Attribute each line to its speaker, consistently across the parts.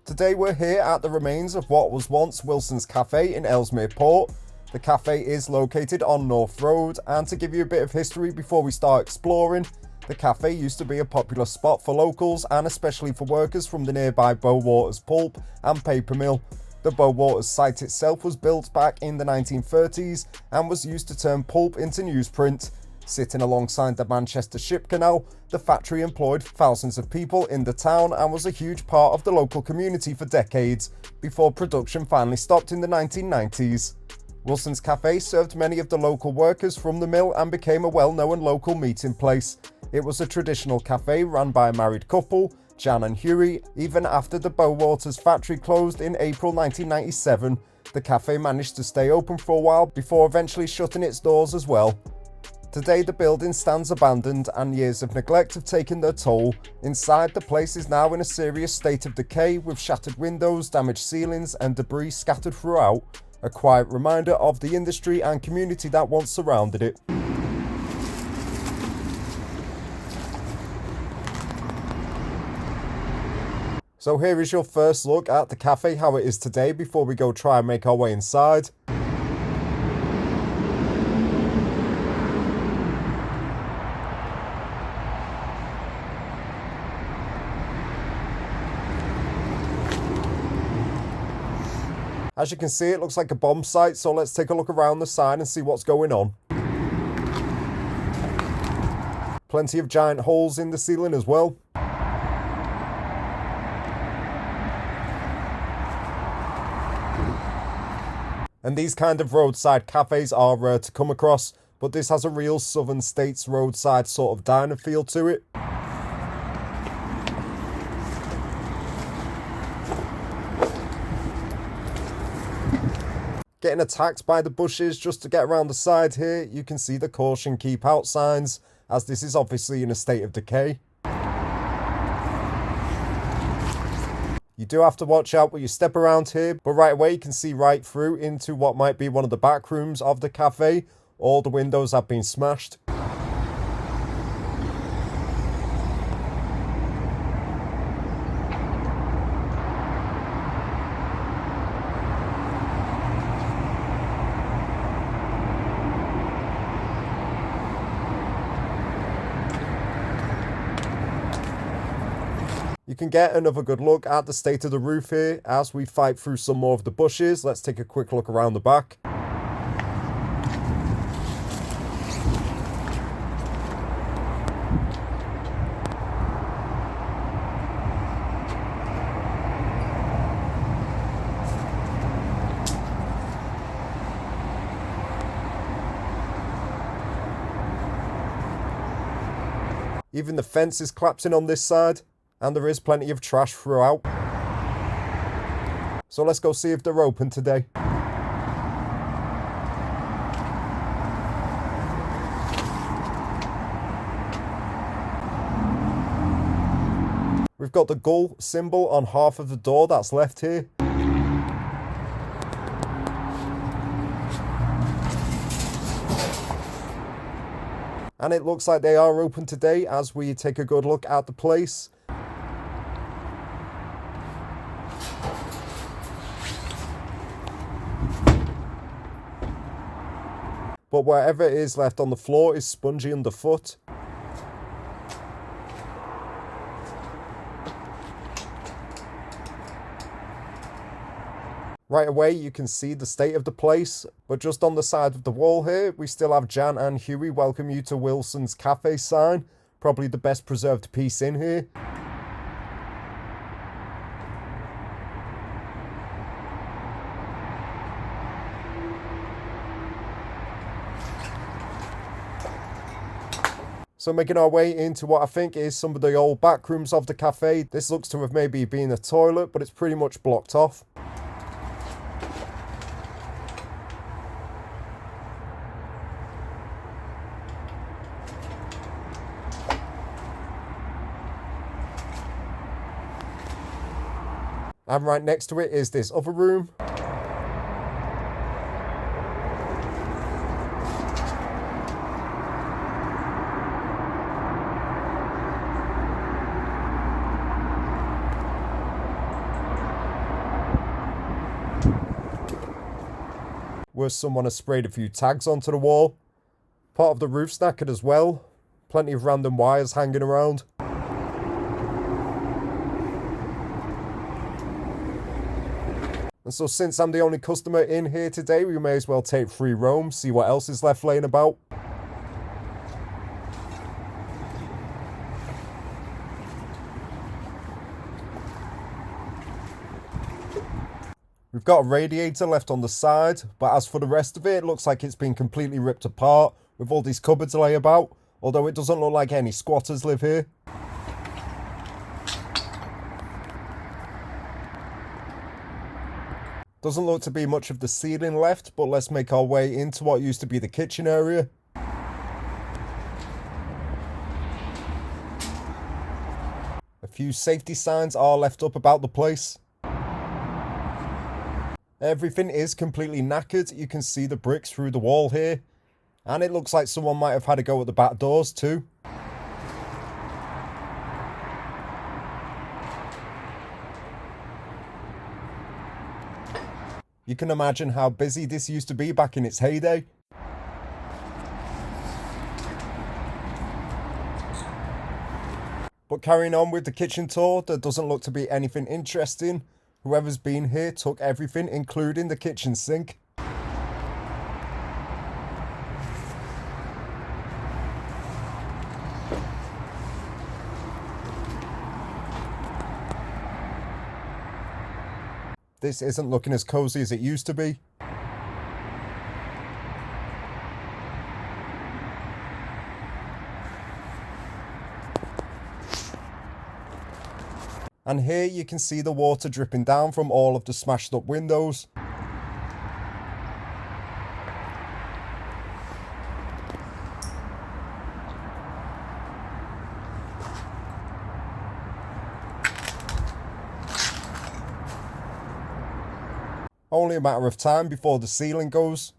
Speaker 1: Today we're here at the remains of what was once Wilson's Café in Ellesmere Port. The cafe is located on North Road, and to give you a bit of history before we start exploring, the cafe used to be a popular spot for locals and especially for workers from the nearby Bowaters pulp and paper mill. The Bowaters site itself was built back in the 1930s and was used to turn pulp into newsprint. Sitting alongside the Manchester Ship Canal, the factory employed thousands of people in the town and was a huge part of the local community for decades, before production finally stopped in the 1990s. Wilson's Café served many of the local workers from the mill and became a well-known local meeting place. It was a traditional cafe run by a married couple, Jan and Hughie. Even after the Bowaters factory closed in April 1997, the cafe managed to stay open for a while before eventually shutting its doors as well. Today the building stands abandoned and years of neglect have taken their toll. Inside, the place is now in a serious state of decay with shattered windows, damaged ceilings and debris scattered throughout. A quiet reminder of the industry and community that once surrounded it. So here is your first look at the cafe, how it is today, before we go try and make our way inside. As you can see, it looks like a bomb site, so let's take a look around the side and see what's going on. Plenty of giant holes in the ceiling as well. And these kind of roadside cafes are rare to come across, but this has a real southern states roadside sort of diner feel to it. Getting attacked by the bushes just to get around the side here. You can see the caution keep out signs, as this is obviously in a state of decay. You do have to watch out when you step around here, but right away you can see right through into what might be one of the back rooms of the cafe. All the windows have been smashed. You can get another good look at the state of the roof here as we fight through some more of the bushes. Let's take a quick look around the back. Even the fence is collapsing on this side. And there is plenty of trash throughout. So let's go see if they're open today. We've got the gull symbol on half of the door that's left here. And it looks like they are open today as we take a good look at the place. But whatever is left on the floor is spongy underfoot. Right away you can see the state of the place, but just on the side of the wall here we still have Jan and Hughie welcome you to Wilson's Café sign. Probably the best preserved piece in here. So making our way into what I think is some of the old back rooms of the cafe. This looks to have maybe been a toilet, but it's pretty much blocked off. And right next to it is this other room. where someone has sprayed a few tags onto the wall. Part of the roof knackered as well. Plenty of random wires hanging around. And so since I'm the only customer in here today, we may as well take free roam, see what else is left laying about. We've got a radiator left on the side, but as for the rest of it, it looks like it's been completely ripped apart with all these cupboards lay about, although it doesn't look like any squatters live here. Doesn't look to be much of the ceiling left, but let's make our way into what used to be the kitchen area. A few safety signs are left up about the place. Everything is completely knackered. You can see the bricks through the wall here. And it looks like someone might have had a go at the back doors too. You can imagine how busy this used to be back in its heyday. But carrying on with the kitchen tour, there doesn't look to be anything interesting. Whoever's been here took everything, including the kitchen sink. This isn't looking as cozy as it used to be. And here you can see the water dripping down from all of the smashed up windows. Only a matter of time before the ceiling goes.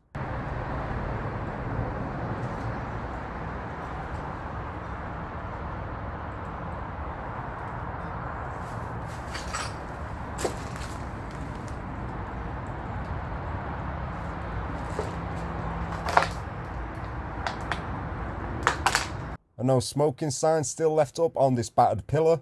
Speaker 1: A no smoking sign still left up on this battered pillar.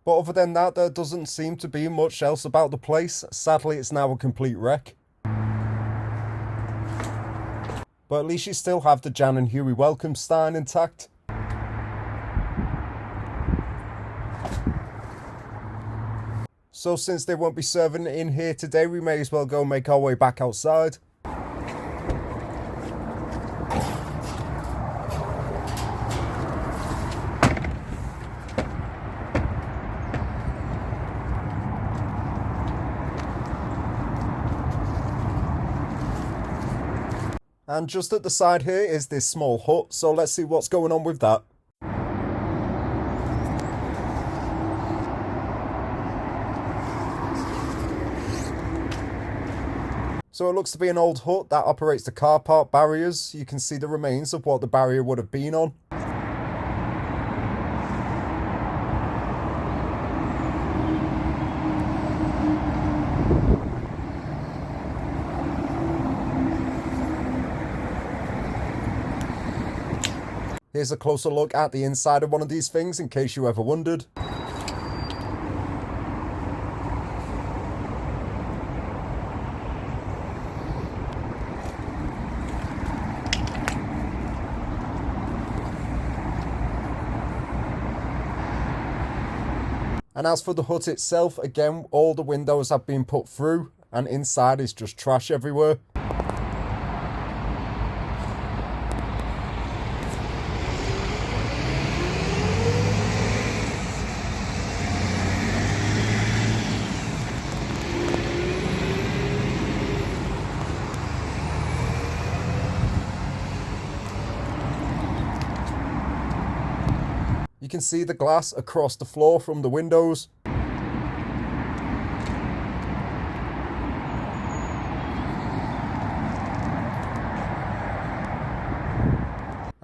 Speaker 1: But other than that, there doesn't seem to be much else about the place. Sadly, it's now a complete wreck. But at least you still have the Jan and Huey welcome sign intact. So since they won't be serving in here today, we may as well go make our way back outside. And just at the side here is this small hut, so let's see what's going on with that. So it looks to be an old hut that operates the car park barriers. You can see the remains of what the barrier would have been on. Here's a closer look at the inside of one of these things in case you ever wondered. And as for the hut itself, again, all the windows have been put through and inside is just trash everywhere. You can see the glass across the floor from the windows. And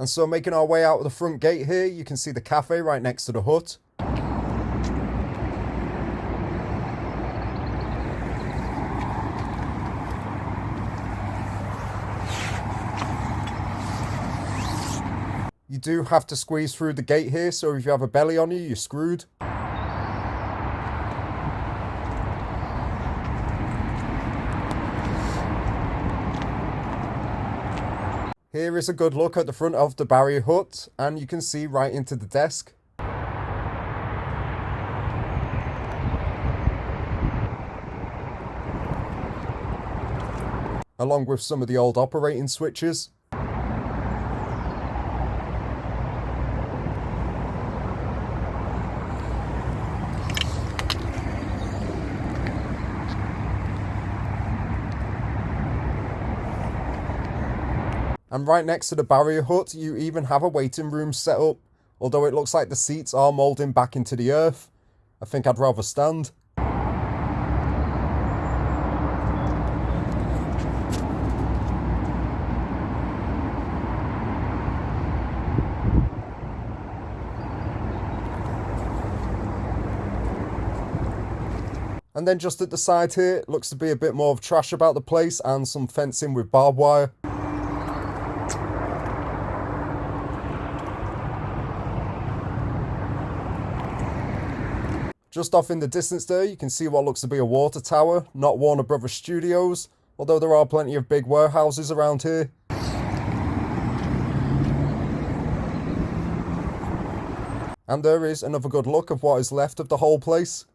Speaker 1: And so making our way out of the front gate here, you can see the cafe right next to the hut. You do have to squeeze through the gate here, so if you have a belly on you, you're screwed. Here is a good look at the front of the barrier hut, and you can see right into the desk. Along with some of the old operating switches. And right next to the barrier hut, you even have a waiting room set up. Although it looks like the seats are moulding back into the earth. I think I'd rather stand. And then just at the side here, looks to be a bit more of trash about the place and some fencing with barbed wire. Just off in the distance there, you can see what looks to be a water tower, not Warner Brothers Studios, although there are plenty of big warehouses around here. And there is another good look of what is left of the whole place.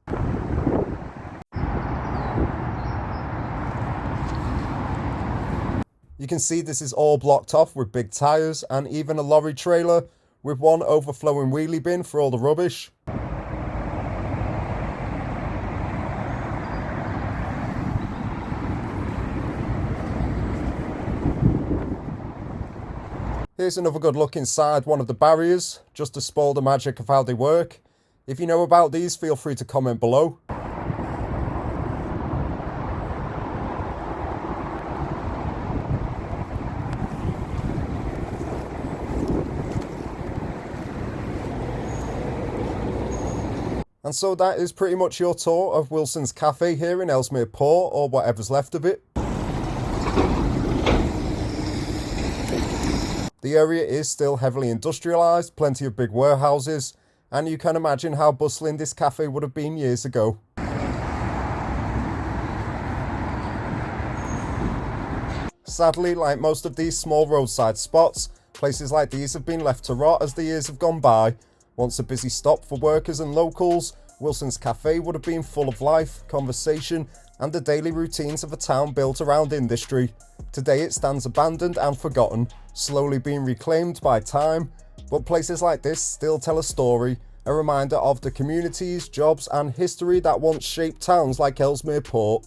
Speaker 1: You can see this is all blocked off with big tyres and even a lorry trailer with one overflowing wheelie bin for all the rubbish. Here's another good look inside one of the barriers, just to spoil the magic of how they work. If you know about these, feel free to comment below. And so that is pretty much your tour of Wilson's Cafe here in Ellesmere Port, or whatever's left of it. The area is still heavily industrialised, plenty of big warehouses, and you can imagine how bustling this cafe would have been years ago. Sadly, like most of these small roadside spots, places like these have been left to rot as the years have gone by. Once a busy stop for workers and locals, Wilson's Cafe would have been full of life, conversation, and the daily routines of a town built around industry. Today it stands abandoned and forgotten, slowly being reclaimed by time, but places like this still tell a story, a reminder of the communities, jobs and history that once shaped towns like Ellesmere Port.